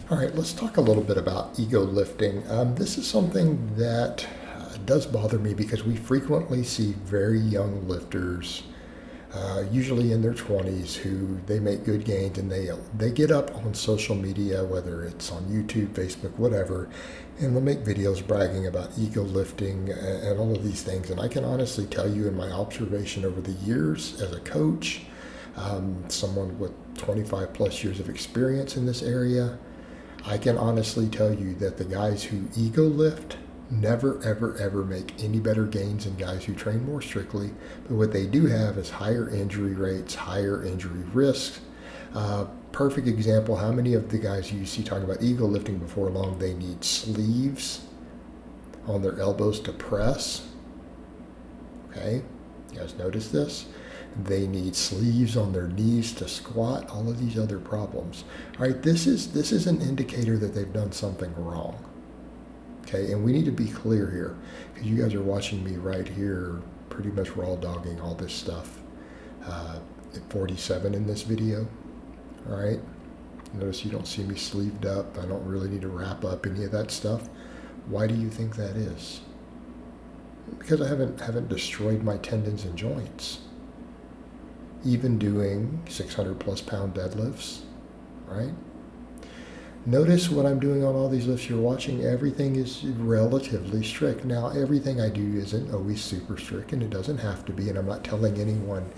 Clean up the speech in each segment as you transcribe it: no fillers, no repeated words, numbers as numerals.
All right, let's talk a little bit about ego lifting. This is something that does bother me because we frequently see very young lifters, usually in their 20s, who they make good gains and they get up on social media, whether it's on YouTube, Facebook, whatever, and they'll make videos bragging about ego lifting and all of these things. And I can honestly tell you, in my observation over the years as a coach, someone with 25 plus years of experience in this area, I can honestly tell you that the guys who ego lift never, ever, ever make any better gains than guys who train more strictly. But what they do have is higher injury rates, higher injury risks. Perfect example, how many of the guys you see talking about ego lifting before long, they need sleeves on their elbows to press? Okay, you guys notice this? They need sleeves on their knees to squat, all of these other problems. All right, this is an indicator that they've done something wrong. Okay, and we need to be clear here, because you guys are watching me right here pretty much raw dogging all this stuff at 47 in this video. All right, notice you don't see me sleeved up. I don't really need to wrap up any of that stuff. Why do you think that is? Because I haven't destroyed my tendons and joints. Even doing 600 plus pound deadlifts, right? Notice what I'm doing on all these lifts you're watching. Everything is relatively strict. Now, everything I do isn't always super strict, and it doesn't have to be, and I'm not telling anyone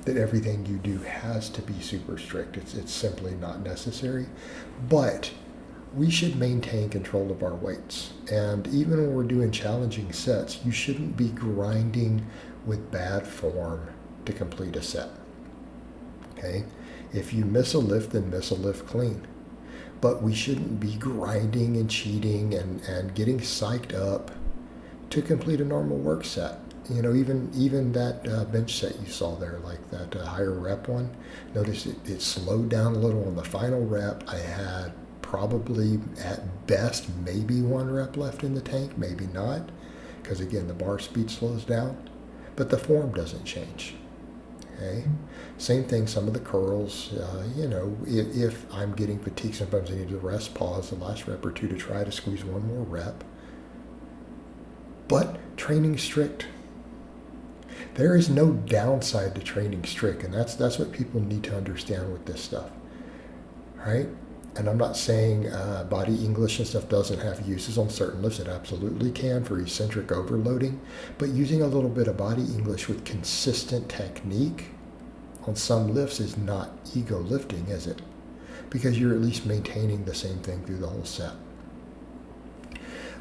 that everything you do has to be super strict. It's simply not necessary. But we should maintain control of our weights. And even when we're doing challenging sets, you shouldn't be grinding with bad form to complete a set. Okay? If you miss a lift, then miss a lift clean. But we shouldn't be grinding and cheating and getting psyched up to complete a normal work set. You know, even that bench set you saw there, like that higher rep one, notice it slowed down a little on the final rep. I had probably at best maybe one rep left in the tank, maybe not, because again, the bar speed slows down, but the form doesn't change. Okay. Same thing, some of the curls, if I'm getting fatigued, sometimes I need to rest, pause the last rep or two to try to squeeze one more rep. But training strict, there is no downside to training strict, and that's what people need to understand with this stuff, right? And I'm not saying body English and stuff doesn't have uses on certain lifts. It absolutely can for eccentric overloading. But using a little bit of body English with consistent technique on some lifts is not ego lifting, is it? Because you're at least maintaining the same thing through the whole set.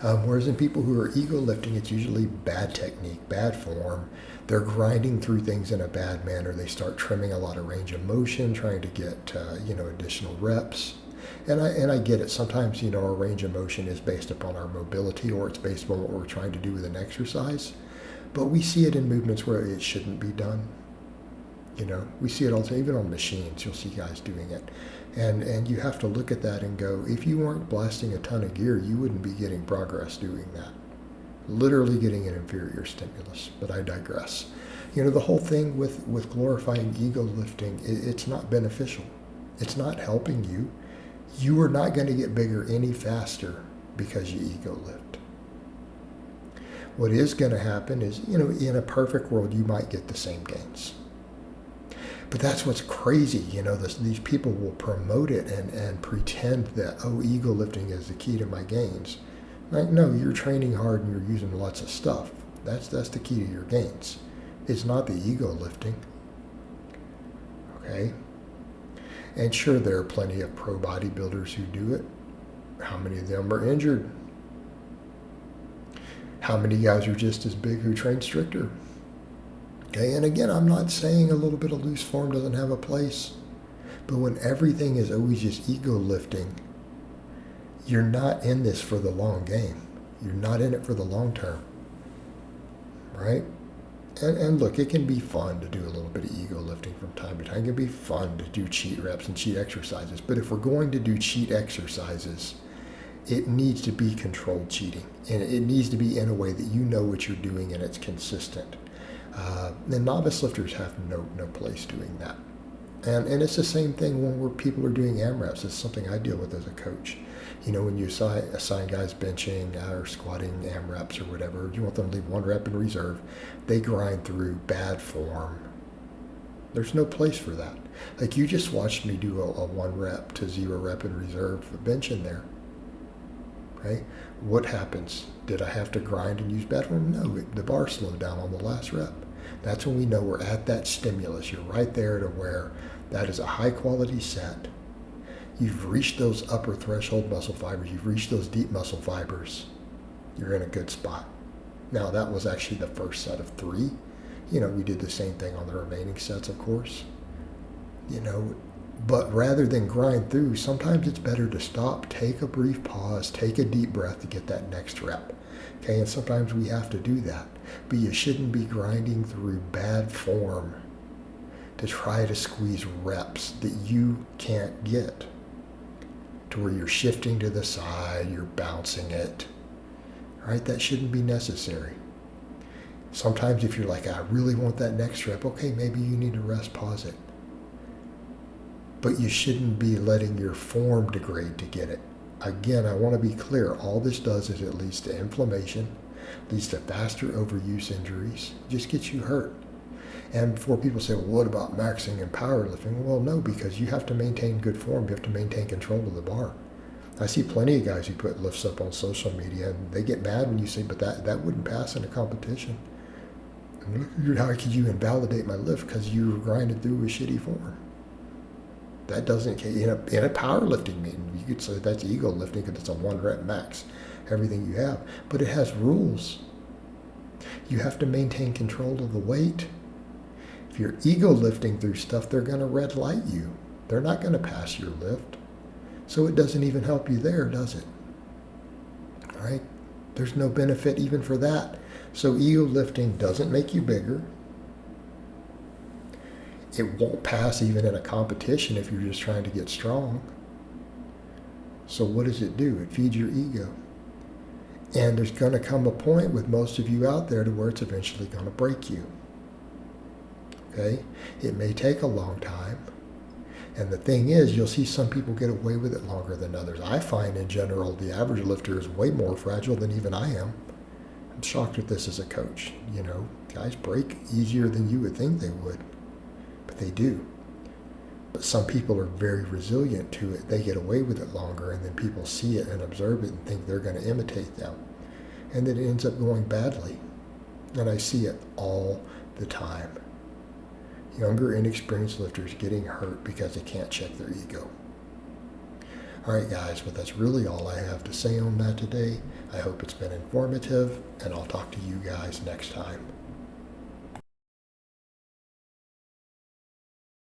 Whereas in people who are ego lifting, it's usually bad technique, bad form. They're grinding through things in a bad manner. They start trimming a lot of range of motion, trying to get additional reps. And I get it. Sometimes, our range of motion is based upon our mobility, or it's based upon what we're trying to do with an exercise. But we see it in movements where it shouldn't be done. We see it also, even on machines, you'll see guys doing it. And you have to look at that and go, if you weren't blasting a ton of gear, you wouldn't be getting progress doing that. Literally getting an inferior stimulus, but I digress. The whole thing with glorifying ego lifting, it's not beneficial. It's not helping you. You are not going to get bigger any faster because you ego lift. What is going to happen is, in a perfect world, you might get the same gains. But that's what's crazy, these people will promote it and pretend that, ego lifting is the key to my gains. Like, no, you're training hard and you're using lots of stuff. That's the key to your gains. It's not the ego lifting. Okay? And sure, there are plenty of pro bodybuilders who do it. How many of them are injured? How many guys are just as big who train stricter? Okay, and again, I'm not saying a little bit of loose form doesn't have a place, but when everything is always just ego lifting, you're not in this for the long game. You're not in it for the long term, right? And look, it can be fun to do a little bit of ego lifting from time to time. It can be fun to do cheat reps and cheat exercises, but if we're going to do cheat exercises, it needs to be controlled cheating, and it needs to be in a way that you know what you're doing and it's consistent. The novice lifters have no place doing that. And it's the same thing when people are doing AMRAPs. It's something I deal with as a coach. When you assign guys benching or squatting AMRAPs or whatever, you want them to leave 1 rep in reserve. They grind through bad form. There's no place for that. Like, you just watched me do a 1 rep to 0 rep in reserve bench in there. Okay? What happens? Did I have to grind and use bad form? No, the bar slowed down on the last rep. That's when we know we're at that stimulus. You're right there to where that is a high quality set. You've reached those upper threshold muscle fibers. You've reached those deep muscle fibers. You're in a good spot. Now, that was actually the first set of 3. We did the same thing on the remaining sets, of course. But rather than grind through, sometimes it's better to stop, take a brief pause, take a deep breath to get that next rep. Okay, and sometimes we have to do that. But you shouldn't be grinding through bad form to try to squeeze reps that you can't get, to where you're shifting to the side, you're bouncing it. Right? That shouldn't be necessary. Sometimes if you're like, I really want that next rep, okay, maybe you need to rest, pause it. But you shouldn't be letting your form degrade to get it. Again, I want to be clear. All this does is it leads to inflammation, leads to faster overuse injuries, just gets you hurt. And before people say, well, what about maxing and powerlifting? Well, no, because you have to maintain good form. You have to maintain control of the bar. I see plenty of guys who put lifts up on social media, and they get mad when you say, but that wouldn't pass in a competition. And how could you invalidate my lift because you were grinding through a shitty form? That doesn't, in a powerlifting meeting, you could say that's ego lifting because it's a 1 rep max, everything you have. But it has rules. You have to maintain control of the weight. If you're ego lifting through stuff, they're going to red light you. They're not going to pass your lift. So it doesn't even help you there, does it? All right? There's no benefit even for that. So ego lifting doesn't make you bigger. It won't pass even in a competition if you're just trying to get strong. So what does it do? It feeds your ego. And there's going to come a point with most of you out there to where it's eventually going to break you. Okay? It may take a long time. And the thing is, you'll see some people get away with it longer than others. I find in general the average lifter is way more fragile than even I am. I'm shocked at this as a coach. Guys break easier than you would think they would. But they do. But some people are very resilient to it. They get away with it longer, and then people see it and observe it and think they're going to imitate them. And then it ends up going badly. And I see it all the time. Younger, inexperienced lifters getting hurt because they can't check their ego. All right, guys, but that's really all I have to say on that today. I hope it's been informative, and I'll talk to you guys next time.